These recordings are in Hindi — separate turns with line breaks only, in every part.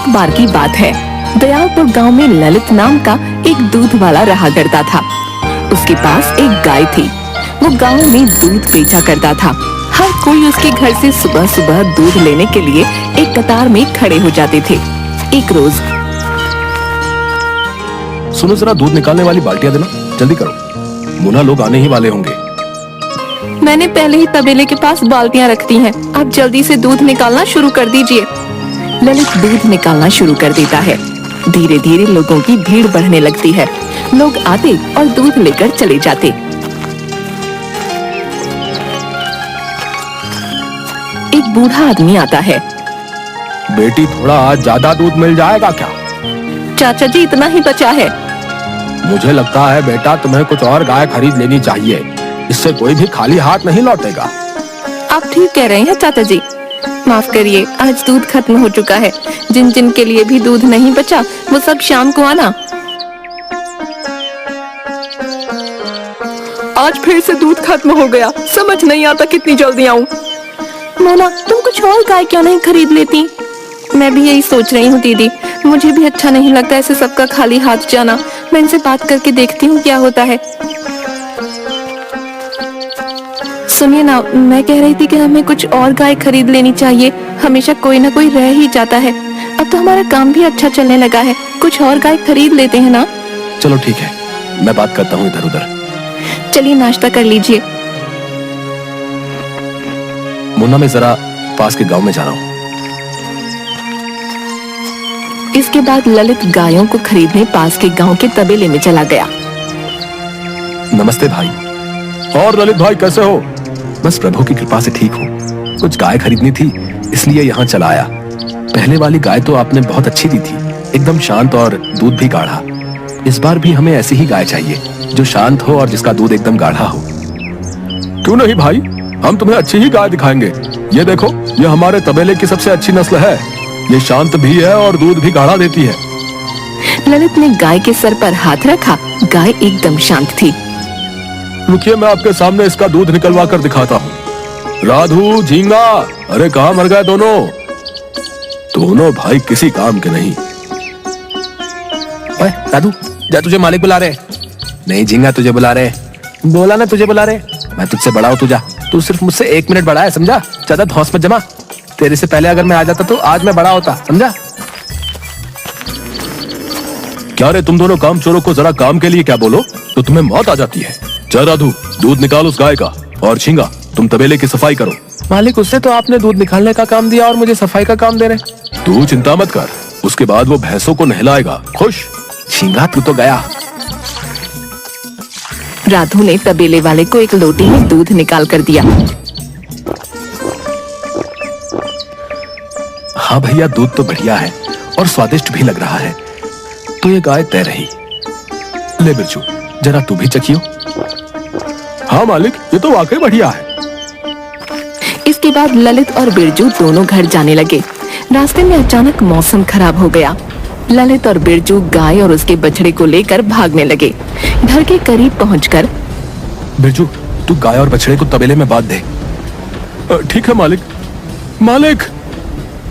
एक बार की बात है, दयालपुर गांव में ललित नाम का एक दूध वाला रहा करता था। उसके पास एक गाय थी। वो गांव में दूध बेचा करता था। हर कोई उसके घर से सुबह सुबह दूध लेने के लिए एक कतार में खड़े हो जाते थे। एक रोज,
सुनो जरा, दूध निकालने वाली बाल्टियां देना, जल्दी करो, मुन्ना लोग आने ही वाले होंगे।
मैंने पहले ही तबेले के पास बाल्टियां रख दी हैं। आप जल्दी से दूध निकालना शुरू कर दीजिए। ललित दूध निकालना शुरू कर देता है। धीरे धीरे लोगों की भीड़ बढ़ने लगती है। लोग आते और दूध लेकर चले जाते। एक बूढ़ा आदमी आता है।
बेटी, थोड़ा आज ज्यादा दूध मिल जाएगा क्या?
चाचा जी, इतना ही बचा है।
मुझे लगता है बेटा, तुम्हें कुछ और गाय खरीद लेनी चाहिए। इससे कोई भी खाली हाथ नहीं लौटेगा।
आप ठीक कह रहे हैं चाचा जी। माफ करिए, आज दूध खत्म हो चुका है। जिन जिन के लिए भी दूध नहीं बचा, वो सब शाम को आना। आज फिर से दूध खत्म हो गया। समझ नहीं आता कितनी जल्दी आऊं। मोना, तुम कुछ और गाय क्यों नहीं खरीद लेती? मैं भी यही सोच रही हूँ दीदी। मुझे भी अच्छा नहीं लगता ऐसे सबका खाली हाथ जाना। मैं इनसे बात करके देखती हूँ क्या होता है। सुनिए ना, मैं कह रही थी कि हमें कुछ और गाय खरीद लेनी चाहिए। हमेशा कोई ना कोई रह ही जाता है। अब तो हमारा काम भी अच्छा चलने लगा है। कुछ और गाय खरीद लेते हैं ना।
चलो ठीक है, मैं बात करता हूँ इधर उधर।
चलिए नाश्ता कर लीजिए।
मुन्ना, मैं जरा पास के गांव में जा रहा हूँ।
इसके बाद ललित गायों को खरीदने पास के गांव के तबेले में चला गया।
नमस्ते भाई। और ललित भाई, कैसे हो? बस प्रभु की कृपा से ठीक हूँ। कुछ गाय खरीदनी थी, इसलिए यहाँ चला आया। पहले वाली गाय तो आपने बहुत अच्छी दी थी, एकदम शांत और दूध भी गाढ़ा। इस बार भी हमें ऐसी ही गाय चाहिए, जो शांत हो और जिसका दूध एकदम गाढ़ा हो। क्यों नहीं भाई, हम तुम्हें अच्छी ही गाय दिखाएंगे। ये देखो, ये हमारे तबेले की सबसे अच्छी नस्ल है। ये शांत भी है और दूध भी गाढ़ा देती है।
ललित ने गाय के सर पर हाथ रखा। गाय एकदम शांत थी।
रुकिए, मैं आपके सामने इसका दूध निकलवा कर दिखाता हूँ। राधू, झींगा, अरे कहाँ मर गए दोनों? दोनों भाई किसी काम के नहीं। ओए राधू, जा, तुझे मालिक बुला रहे। नहीं झींगा, तुझे बुला रहे। बोला ना तुझे बुला रहे। मैं तुझसे बड़ा हूँ, तू जा। तू सिर्फ मुझसे 1 मिनट बड़ा है, समझा? ज्यादा धौंस मत जमा। तेरे से पहले अगर मैं आ जाता तो आज मैं बड़ा होता, समझा? क्या रे तुम दोनों काम चोरों को जरा काम के लिए क्या बोलो तो तुम्हें मौत आ जाती है। चल राधू, दूध निकाल उस गाय का, और झींगा, तुम तबेले की सफाई करो। मालिक, उससे तो आपने दूध निकालने का काम दिया और मुझे सफाई का काम दे रहे। तू चिंता मत कर, उसके बाद वो भैंसों को नहलाएगा। खुश? झींगा, तू तो गया।
राधू ने तबेले वाले को एक लोटे में दूध निकाल कर दिया।
हाँ भैया, दूध तो बढ़िया है और स्वादिष्ट भी लग रहा है। तो ये गाय तय रही। ले बिरजू, जरा तू भी चखियो। हाँ मालिक, ये तो वाकई बढ़िया है।
इसके बाद ललित और बिरजू दोनों घर जाने लगे। रास्ते में अचानक मौसम खराब हो गया। ललित और बिरजू गाय और उसके बछड़े को लेकर भागने लगे। घर के करीब पहुंचकर,
बिरजू, तू गाय और बछड़े को तबेले में बांध दे। ठीक है मालिक। मालिक,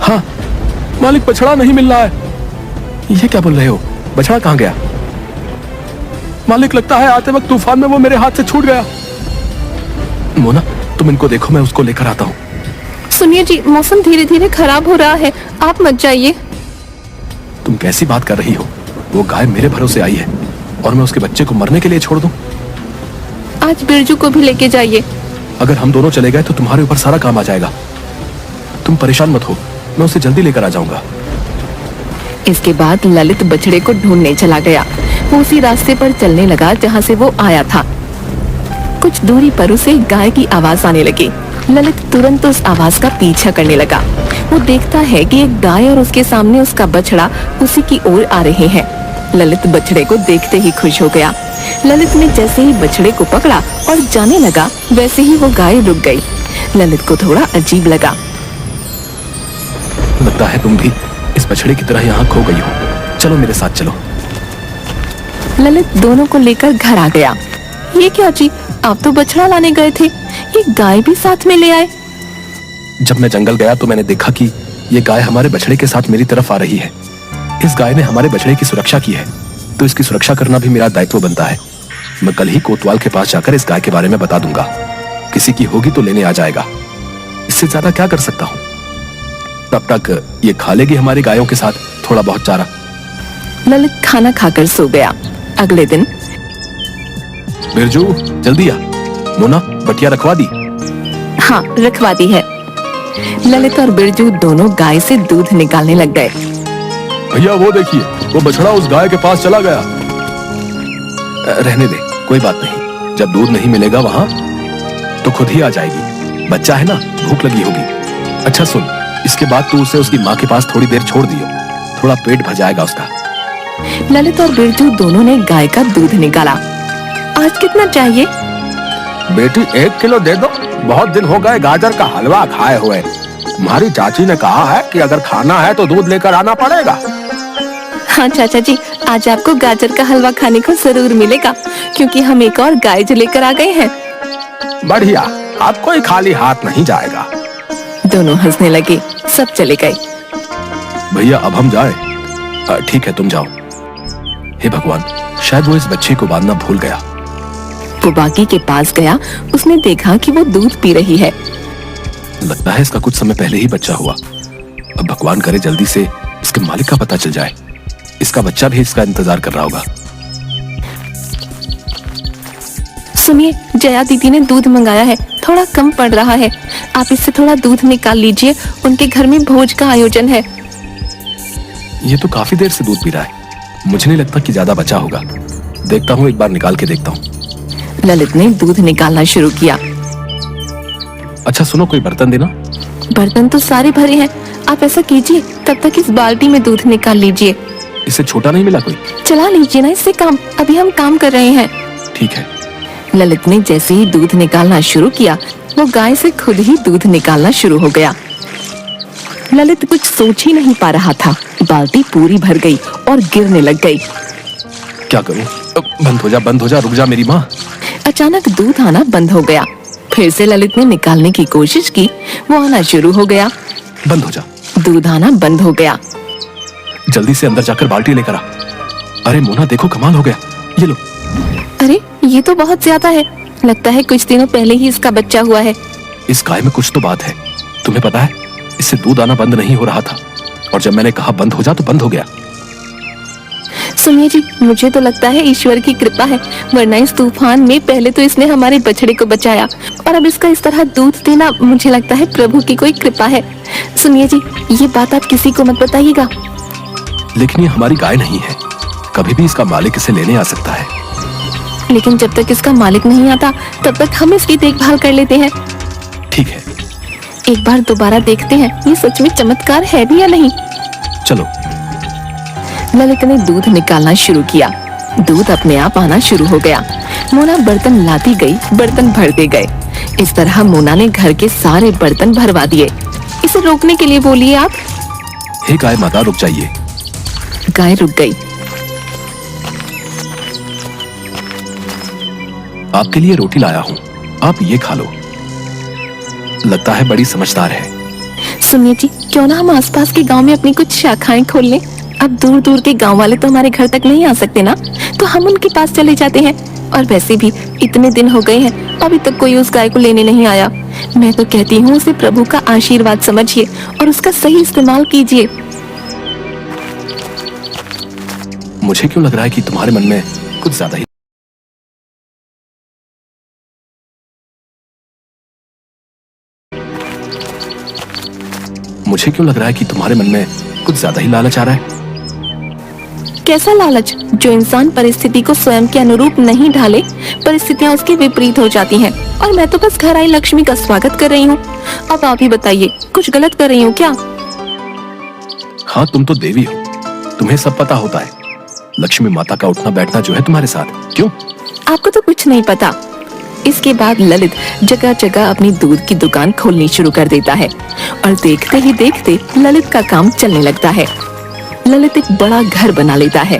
हाँ मालिक, बछड़ा नहीं मिल रहा है। ये क्या बोल रहे हो? बछड़ा कहाँ गया? मालिक, लगता है आते वक्त तूफान में वो मेरे हाथ से छूट गया। मोना, तुम इनको देखो, मैं उसको लेकर आता हूँ।
सुनिए जी, मौसम धीरे धीरे खराब हो रहा है, आप मत जाइए।
तुम कैसी बात कर रही हो? वो गाय मेरे भरोसे आई है और मैं उसके बच्चे को मरने के लिए छोड़ दूं?
आज बिरजू को भी लेके जाइए।
अगर हम दोनों चले गए तो तुम्हारे ऊपर सारा काम आ जाएगा। तुम परेशान मत हो, मैं उसे जल्दी लेकर आ जाऊंगा।
इसके बाद ललित बछड़े को ढूंढने चला गया। वो उसी रास्ते पर चलने लगा जहाँ से वो आया था। कुछ दूरी पर उसे गाय की आवाज आने लगी। ललित तुरंत उस आवाज का पीछा करने लगा। वो देखता है कि एक गाय और उसके सामने उसका बछड़ा उसी की ओर आ रहे हैं। ललित बछड़े को देखते ही खुश हो गया। ललित ने जैसे ही बछड़े को पकड़ा और जाने लगा, वैसे ही वो गाय रुक गई। ललित को थोड़ा अजीब लगा।
लगता है तुम भी इस बछड़े की तरह यहाँ खो गई हो। चलो मेरे साथ चलो।
ललित दोनों को लेकर घर आ गया। ये क्या जी, आप तो बछड़ा लाने गए थे, ये गाय भी साथ में ले आए।
जब मैं जंगल गया तो मैंने देखा कि ये गाय हमारे बछड़े के साथ मेरी तरफ आ रही है। इस गाय ने हमारे बछड़े की सुरक्षा की है, तो इसकी सुरक्षा करना भी मेरा दायित्व बनता है। मैं कल ही कोतवाल के पास जाकर इस गाय के बारे में बता दूंगा। किसी की होगी तो लेने आ जाएगा। इससे ज्यादा क्या कर सकता हूँ? तब तक ये खा लेगी हमारी गायों के साथ थोड़ा बहुत चारा।
ललित खाना खाकर सो गया। अगले दिन
बिरजू, जल्दी आ। मोना, बटिया रखवा दी?
हाँ, रखवा दी है। ललित और बिरजू दोनों गाय से दूध निकालने लग गए।
भैया वो देखिए, वो बछड़ा उस गाय के पास चला गया। रहने दे, कोई बात नहीं। जब दूध नहीं मिलेगा वहाँ तो खुद ही आ जाएगी। बच्चा है ना, भूख लगी होगी। अच्छा सुन, इसके बाद तू उसे उसकी माँ के पास थोड़ी देर छोड़ दियो, थोड़ा पेट भर जाएगा उसका।
ललित और बिरजू दोनों ने गाय का दूध निकाला। आज कितना चाहिए?
बेटी 1 किलो दे दो। बहुत दिन हो गए गाजर का हलवा खाए हुए। तुम्हारी चाची ने कहा है कि अगर खाना है तो दूध लेकर आना पड़ेगा।
हाँ चाचा जी, आज आपको गाजर का हलवा खाने को जरूर मिलेगा, क्योंकि हम एक और गाय जो लेकर आ गए हैं।
बढ़िया, अब कोई खाली हाथ नहीं जाएगा।
दोनों हंसने लगे। सब चले गए।
भैया अब हम जाए? ठीक है, तुम जाओ। हे भगवान, शायद वो इस बच्चे को बांधना भूल गया।
वो बाकी के पास गया। उसने देखा कि वो दूध पी रही है।
लगता है इसका कुछ समय पहले ही बच्चा हुआ। अब भगवान करे जल्दी से इसके मालिक का पता चल जाए। इसका बच्चा भी इसका इंतजार कर रहा होगा।
सुनिए, जया दीदी ने दूध मंगाया है, थोड़ा कम पड़ रहा है। आप इससे थोड़ा दूध निकाल लीजिए, उनके घर में भोज का आयोजन है।
ये तो काफी देर से दूध पी रहा है। मुझे नहीं लगता कि ज्यादा बचा होगा। देखता हूँ, एक बार निकाल के देखता हूँ।
ललित ने दूध निकालना शुरू किया।
अच्छा सुनो, कोई बर्तन देना।
बर्तन तो सारे भरे हैं। आप ऐसा कीजिए, तब तक इस बाल्टी में दूध निकाल लीजिए।
इससे छोटा नहीं मिला कोई?
चला लीजिए ना इससे काम, अभी हम काम कर रहे हैं।
ठीक है।
ललित ने जैसे ही दूध निकालना शुरू किया, वो गाय से खुद ही दूध निकालना शुरू हो गया। ललित कुछ सोच ही नहीं पा रहा था। बाल्टी पूरी भर गई और गिरने लग गई।
क्या करूं? बंद हो जा, बंद हो जा, रुक जा मेरी माँ।
अचानक दूध आना बंद हो गया। फिर से ललित ने निकालने की कोशिश की, वो आना शुरू हो गया।
बंद हो जा।
दूध आना बंद हो गया।
जल्दी से अंदर जाकर बाल्टी लेकर आ। अरे मोना, देखो कमाल हो गया। ये लो।
अरे ये तो बहुत ज्यादा है। लगता है कुछ दिनों पहले ही इसका बच्चा हुआ है।
इस गाय में कुछ तो बात है। तुम्हें पता है, इससे दूध आना बंद नहीं हो रहा था, और जब मैंने कहा बंद हो जा तो बंद हो गया।
सुनिए जी, मुझे तो लगता है ईश्वर की कृपा है, वरना इस तूफान में पहले तो इसने हमारे बछड़े को बचाया, और अब इसका इस तरह दूध देना, मुझे लगता है प्रभु की कोई कृपा है। सुनिए जी, ये बात आप किसी को मत बताइएगा।
लेकिन ये हमारी गाय नहीं है, कभी भी इसका मालिक इसे लेने आ सकता है।
लेकिन जब तक इसका मालिक नहीं आता, तब तक हम इसकी देखभाल कर लेते हैं।
ठीक है,
एक बार दोबारा देखते हैं ये सच में चमत्कार है भी या नहीं।
चलो।
ललित ने दूध निकालना शुरू किया। दूध अपने आप आना शुरू हो गया। मोना बर्तन लाती गई, बर्तन भरते गए। इस तरह मोना ने घर के सारे बर्तन भरवा दिए। इसे रोकने के लिए बोलिए आप।
हे गाय माता, रुक जाइए।
गाय रुक गई।
आपके लिए रोटी लाया हूँ, आप ये खा लो। लगता है बड़ी समझदार है।
सुनिए जी, क्यों ना हम आसपास के गांव में अपनी कुछ शाखाएं खोल लें। अब दूर दूर के गांव वाले तो हमारे घर तक नहीं आ सकते ना, तो हम उनके पास चले जाते हैं। और वैसे भी इतने दिन हो गए हैं, अभी तक कोई उस गाय को लेने नहीं आया। मैं तो कहती हूँ उसे प्रभु का आशीर्वाद समझिए और उसका सही इस्तेमाल कीजिए।
मुझे क्यों लग रहा है कि तुम्हारे मन में कुछ ज्यादा ही मुझे क्यों लग रहा है कि तुम्हारे मन में कुछ ज्यादा ही लालच आ रहा है।
कैसा लालच? जो इंसान परिस्थिति को स्वयं के अनुरूप नहीं ढाले, परिस्थितियाँ उसके विपरीत हो जाती हैं। और मैं तो बस घर आई लक्ष्मी का स्वागत कर रही हूँ। अब आप ही बताइए, कुछ गलत कर रही हूँ क्या?
हाँ, तुम तो देवी हो, तुम्हें सब पता होता है। लक्ष्मी माता का उठना बैठना जो है तुम्हारे साथ, क्यों?
आपको तो कुछ नहीं पता। इसके बाद ललित जगह जगह अपनी दूध की दुकान खोलनी शुरू कर देता है, और देखते ही देखते ललित का काम चलने लगता है। ललित एक बड़ा घर बना लेता है।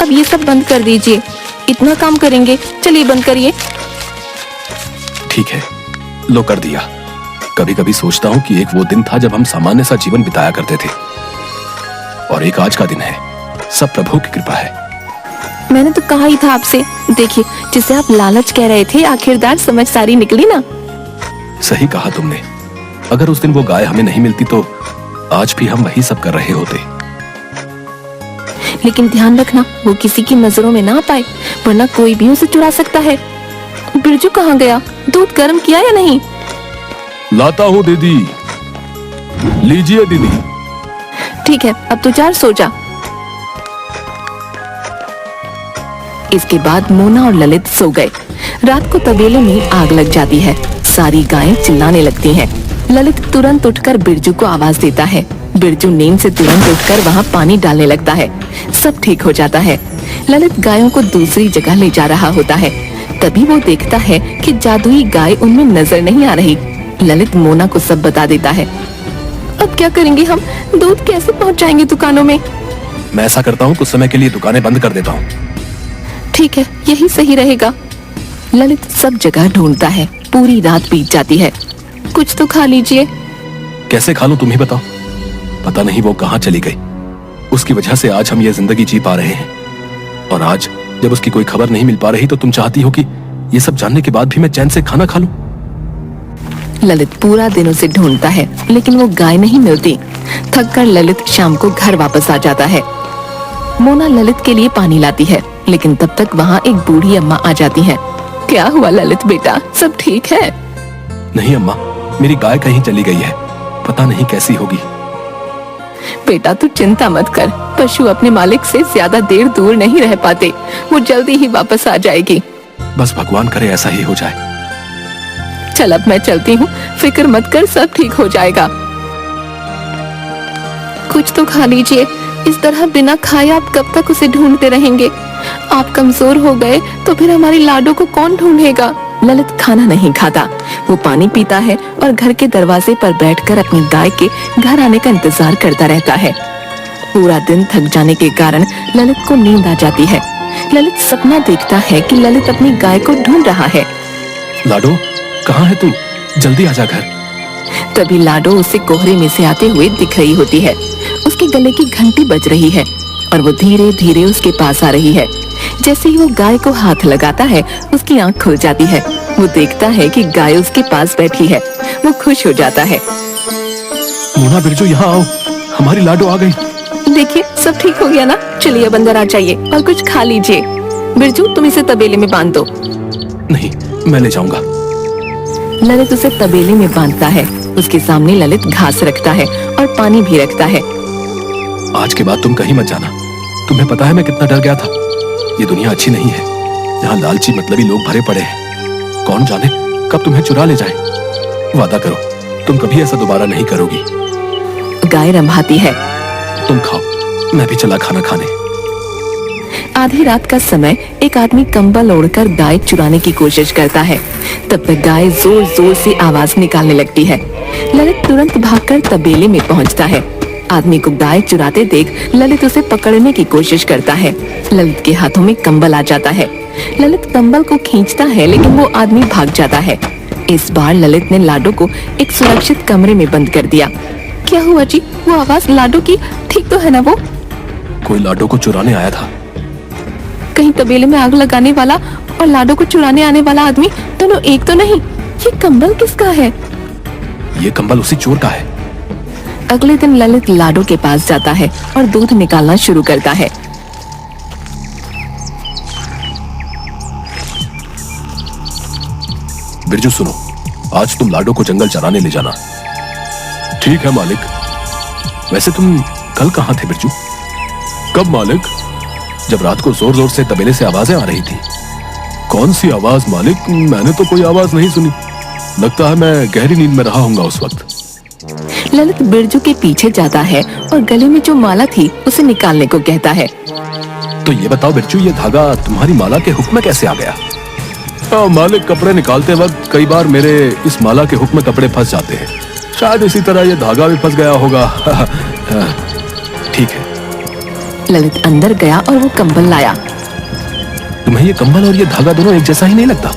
अब ये सब बंद कर दीजिए, इतना काम करेंगे, चलिए बंद करिए।
ठीक है, लो कर दिया। कभी कभी सोचता हूँ कि एक वो दिन था जब हम सामान्य सा जीवन बिताया करते थे, और एक आज का दिन है। सब प्रभु की कृपा है।
मैंने तो कहा ही था आपसे। देखिए, जिसे आप लालच कह रहे थे, आखिरकार समझदारी निकली ना।
सही कहा तुमने। अगर उस दिन वो गाय हमें नहीं मिलती तो आज भी हम वही सब कर रहे होते।
लेकिन ध्यान रखना, वो किसी की नजरों में ना पाए, वरना कोई भी उसे चुरा सकता है। बिरजू कहाँ गया? दूध गर्म किया या नहीं?
लाता हूँ दीदी। लीजिए दीदी।
ठीक है, अब तो जा, सो जा। इसके बाद मोना और ललित सो गए। रात को तबेले में आग लग जाती है। सारी गायें चिल्लाने लगती हैं। ललित तुरंत उठकर बिरजू को आवाज देता है। बिरजू नींद से तुरंत उठकर वहाँ पानी डालने लगता है। सब ठीक हो जाता है। ललित गायों को दूसरी जगह ले जा रहा होता है। तभी वो देखता है कि जादुई गाय उनमें नजर नहीं आ रही। ललित मोना को सब बता देता है। अब क्या करेंगे हम? दूध कैसे पहुँचाएंगे दुकानों में?
मैं ऐसा करता हूँ, कुछ समय के लिए दुकानें बंद कर देता हूँ।
ठीक है, यही सही रहेगा। ललित सब जगह ढूंढता है। पूरी रात बीत जाती है। कुछ तो खा लीजिए।
कैसे खा लूं, तुम ही बताओ। पता नहीं वो कहाँ चली गई। उसकी वजह से आज हम ये जिंदगी जी पा रहे हैं, और आज जब उसकी कोई खबर नहीं मिल पा रही तो तुम चाहती हो कि ये सब जानने के बाद भी मैं चैन से खाना खा लूं।
ललित पूरा दिन उसे ढूंढता है, लेकिन वो गाय नहीं मिलती। थक कर ललित शाम को घर वापस आ जाता है। मोना ललित के लिए पानी लाती है, लेकिन तब तक वहाँ एक बूढ़ी अम्मा आ जाती है। क्या हुआ ललित बेटा, सब ठीक है?
नहीं अम्मा, मेरी गाय कहीं चली गई है। पता नहीं कैसी होगी।
बेटा तू चिंता मत कर, पशु अपने मालिक से ज्यादा देर दूर नहीं रह पाते। वो जल्दी ही वापस आ जाएगी।
बस भगवान करे ऐसा ही हो जाए।
चल अब मैं चलती हूँ, फिक्र मत कर, सब ठीक हो जाएगा। कुछ तो खा लीजिए। इस तरह बिना खाए आप कब तक उसे ढूंढते रहेंगे? आप कमजोर हो गए तो फिर हमारी लाडो को कौन ढूंढेगा? ललित खाना नहीं खाता। वो पानी पीता है और घर के दरवाजे पर बैठकर अपनी गाय के घर आने का इंतजार करता रहता है। पूरा दिन थक जाने के कारण ललित को नींद आ जाती है। ललित सपना देखता है कि ललित अपनी गाय को ढूंढ रहा है।
लाडो, कहाँ है तू? जल्दी आजा घर।
तभी लाडो उसे कोहरे में से आते हुए दिख रही होती है। उसके गले की घंटी बज रही है और वो धीरे धीरे उसके पास आ रही है। जैसे ही वो गाय को हाथ लगाता है, उसकी आंख खुल जाती है। वो देखता है कि गाय उसके पास बैठी है। वो खुश हो जाता है।
मोना, बिरजू, यहाँ आओ, हमारी लाडो आ गई।
देखिए, सब ठीक हो गया ना? चलिए अब अंदर आ जाइए और कुछ खा लीजिए। बिरजू, तुम इसे तबेले में बांध दो।
नहीं, मैं ले जाऊंगा।
ललित उसे तबेले में बांधता है। उसके सामने ललित घास रखता है और पानी भी रखता है।
आज के बाद तुम कहीं मत जाना। तुम्हें पता है मैं कितना डर गया था। ये दुनिया अच्छी नहीं है, यहाँ लालची मतलबी लोग भरे पड़े हैं। कौन जाने कब तुम्हें चुरा ले जाए। वादा करो, तुम कभी ऐसा दोबारा नहीं करोगी।
गाय रंभाती है।
तुम खाओ, मैं भी चला खाना खाने।
आधी रात का समय एक आदमी कंबल ओढ़कर गाय चुराने की कोशिश करता है। तब तक गाय जोर जोर से आवाज निकालने लगती है। ललित तुरंत भागकर तबेले में पहुंचता है। आदमी को गाय चुराते देख ललित उसे पकड़ने की कोशिश करता है। ललित के हाथों में कंबल आ जाता है। ललित कंबल को खींचता है, लेकिन वो आदमी भाग जाता है। इस बार ललित ने लाडो को एक सुरक्षित कमरे में बंद कर दिया। क्या हुआ जी? वो आवाज लाडो की ठीक तो है ना? वो
कोई लाडो को चुराने आया था।
कहीं तबेले में आग लगाने वाला और लाडो को चुराने आने वाला आदमी दोनों एक तो नहीं? ये कंबल किसका है?
ये कंबल उसी चोर का है।
अगले दिन ललित लाडो के पास जाता है और दूध निकालना शुरू करता है।
बिरजू सुनो, आज तुम लाडो को जंगल चराने ले जाना। ठीक है मालिक। वैसे तुम कल कहाँ थे बिरजू? कब मालिक? जब रात को जोर जोर से तबेले से आवाजें आ रही थी। कौन सी आवाज मालिक? मैंने तो कोई आवाज नहीं सुनी। लगता है मैं गहरी नींद में रहा हूँगा उस वक्त।
ललित बिरजू के पीछे जाता है और गले में जो माला थी उसे निकालने को कहता है।
तो ये बताओ बिरजू, ये धागा तुम्हारी माला के हुक्म में कैसे आ गया? मालिक, कपड़े निकालते वक्त कई बार मेरे इस माला के हुक्म में कपड़े फंस जाते हैं। शायद इसी तरह ये धागा भी फंस गया होगा। ठीक है।
ललित अंदर गया और वो कंबल लाया।
तुम्हें ये कंबल और ये धागा दोनों एक जैसा ही नहीं लगता?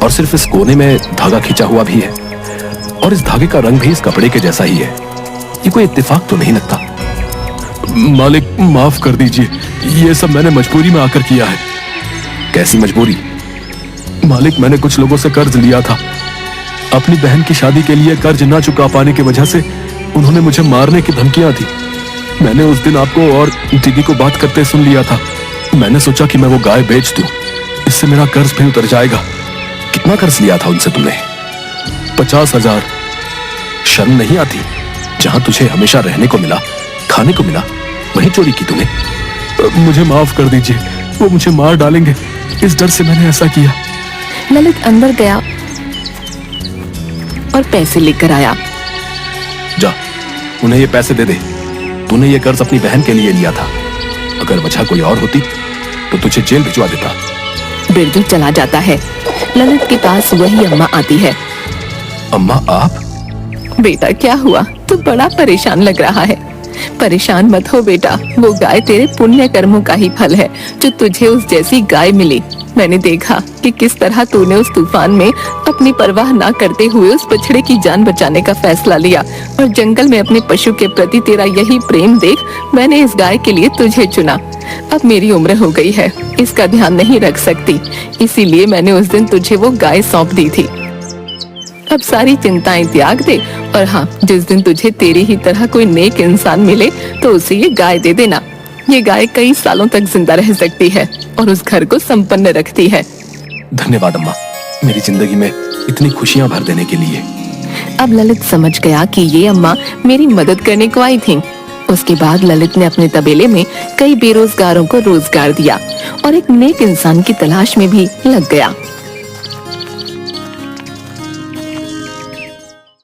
और सिर्फ इस कोने में धागा खींचा हुआ भी है, और इस धागे का रंग भी इस कपड़े के जैसा ही है। ये कोई इत्तेफाक तो नहीं लगता। मालिक माफ कर दीजिए, ये सब मैंने मजबूरी में आकर किया है। कैसी मजबूरी? मालिक, मैंने कुछ लोगों से कर्ज लिया था। अपनी बहन की शादी के लिए कर्ज ना चुका पाने की वजह से उन्होंने मुझे मारने की धमकियां दी। मैंने उस दिन आपको और दीदी को बात करते सुन लिया था। मैंने सोचा कि मैं वो गाय बेच दूं, इससे मेरा कर्ज भी उतर जाएगा। कितना कर्ज लिया था उनसे तुमने? 50,000। शर्म नहीं आती? जहां तुझे हमेशा रहने को मिला, खाने को मिला, वहीं चोरी की तूने। मुझे माफ कर दीजिए, वो मुझे मार डालेंगे, इस डर से मैंने ऐसा किया।
ललित अंदर गया और पैसे लेकर आया।
जा, उन्हें ये पैसे दे दे। तूने ये कर्ज अपनी बहन के लिए लिया था। अगर वजह कोई और होती तो तुझे जेल भिजवा देता।
बिरजू चला जाता है। ललित के पास वही अम्मा आती है।
अम्मा, आप?
बेटा, क्या हुआ? तू बड़ा परेशान लग रहा है। परेशान मत हो बेटा, वो गाय तेरे पुण्य कर्मों का ही फल है जो तुझे उस जैसी गाय मिली। मैंने देखा कि किस तरह तूने उस तूफान में अपनी परवाह ना करते हुए उस बछड़े की जान बचाने का फैसला लिया, और जंगल में अपने पशु के प्रति तेरा यही प्रेम देख मैंने इस गाय के लिए तुझे चुना। अब मेरी उम्र हो गई है, इसका ध्यान नहीं रख सकती, इसीलिए मैंने उस दिन तुझे वो गाय सौंप दी थी। अब सारी चिंताएं त्याग दे, और हाँ, जिस दिन तुझे तेरी ही तरह कोई नेक इंसान मिले तो उसे ये गाय दे देना। ये गाय कई सालों तक जिंदा रह सकती है और उस घर को संपन्न रखती है।
धन्यवाद अम्मा, मेरी जिंदगी में इतनी खुशियां भर देने के लिए।
अब ललित समझ गया कि ये अम्मा मेरी मदद करने को आई थी। उसके बाद ललित ने अपने तबेले में कई बेरोजगारों को रोजगार दिया और एक नेक इंसान की तलाश में भी लग गया।